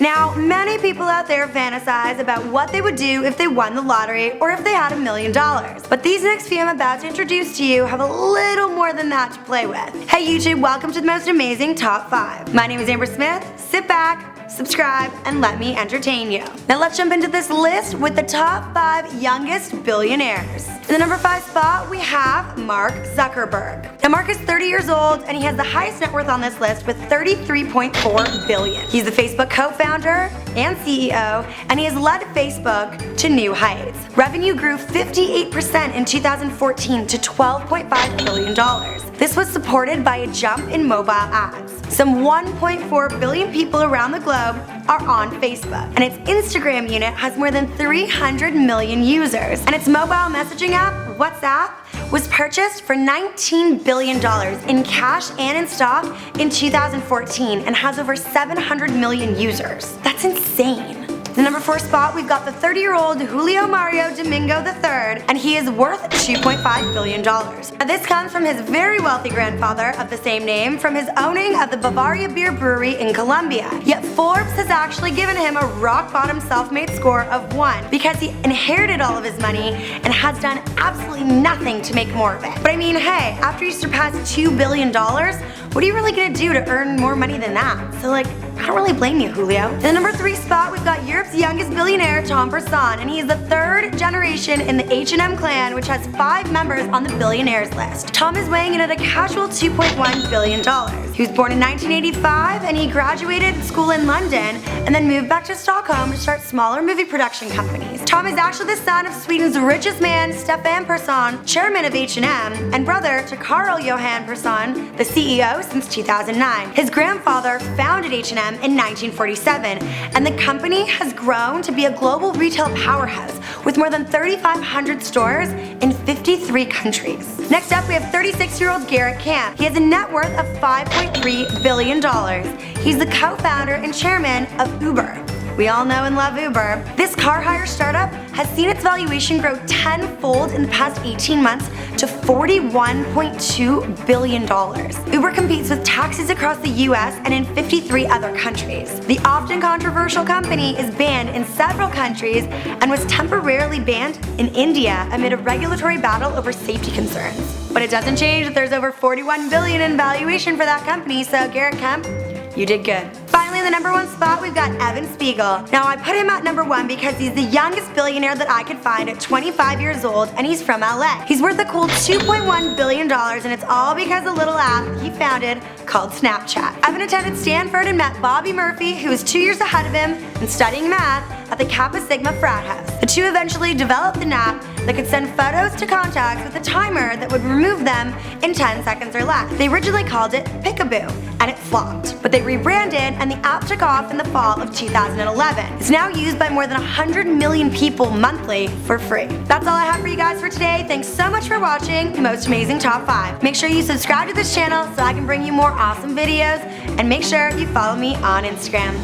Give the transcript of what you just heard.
Now, many people out there fantasize about what they would do if they won the lottery or if they had $1 million. But these next few I'm about to introduce to you have a little more than that to play with. Hey YouTube, welcome to the most amazing Top 5. My name is Amber Smith. Sit back, subscribe, and let me entertain you. Now let's jump into this list with the top 5 youngest billionaires. In the number 5 spot, we have Mark Zuckerberg. Now Mark is 30 years old and he has the highest net worth on this list with $33.4 billion. He's the Facebook co-founder and CEO, and he has led Facebook to new heights. Revenue grew 58% in 2014 to $12.5 billion. This was supported by a jump in mobile ads. Some 1.4 billion people around the globe are on Facebook, and its Instagram unit has more than 300 million users. And its mobile messaging app, WhatsApp, was purchased for $19 billion in cash and in stock in 2014 and has over 700 million users. That's insane. In the number 4 spot, we've got the 30-year-old Julio Mario Domingo III, and he is worth $2.5 billion. Now this comes from his very wealthy grandfather of the same name from his owning of the Bavaria Beer Brewery in Colombia. Yet Forbes has actually given him a rock-bottom self-made score of 1 because he inherited all of his money and has done absolutely nothing to make more of it. But I mean, hey, after you surpass $2 billion, what are you really gonna do to earn more money than that? So like, I don't really blame you, Julio. In the number 3 spot, we've got Europe's youngest billionaire, Tom Person, and he is the 3rd generation in the H&M clan, which has 5 members on the billionaires list. Tom is weighing in at a casual $2.1 billion. He was born in 1985, and he graduated school in London, and then moved back to Stockholm to start smaller movie production companies. Tom is actually the son of Sweden's richest man, Stefan Persson, chairman of H&M, and brother to Carl Johan Persson, the CEO since 2009. His grandfather founded H&M in 1947, and the company has grown to be a global retail powerhouse with more than 3,500 stores in 53 countries. Next up, we have 36-year-old Garrett Camp. He has a net worth of $5.3 billion. He's the co-founder and chairman of Uber. We all know and love Uber. This car hire startup has seen its valuation grow tenfold in the past 18 months to $41.2 billion. Uber competes with taxis across the US and in 53 other countries. The often controversial company is banned in several countries and was temporarily banned in India amid a regulatory battle over safety concerns. But it doesn't change that there's over $41 billion in valuation for that company, so Garrett Camp, you did good. Finally, in the number 1 spot, we've got Evan Spiegel. Now, I put him at number 1 because he's the youngest billionaire that I could find at 25 years old, and he's from LA. He's worth a cool $2.1 billion, and it's all because of a little app he founded called Snapchat. Evan attended Stanford and met Bobby Murphy, who was 2 years ahead of him and studying math at the Kappa Sigma frat house. The two eventually developed an app that could send photos to contacts with a timer that would remove them in 10 seconds or less. They originally called it Peekaboo, and it flopped. But they rebranded, and the app took off in the fall of 2011. It's now used by more than 100 million people monthly for free. That's all I have for you guys for today. Thanks so much for watching the most amazing Top 5. Make sure you subscribe to this channel so I can bring you more awesome videos, and make sure you follow me on Instagram.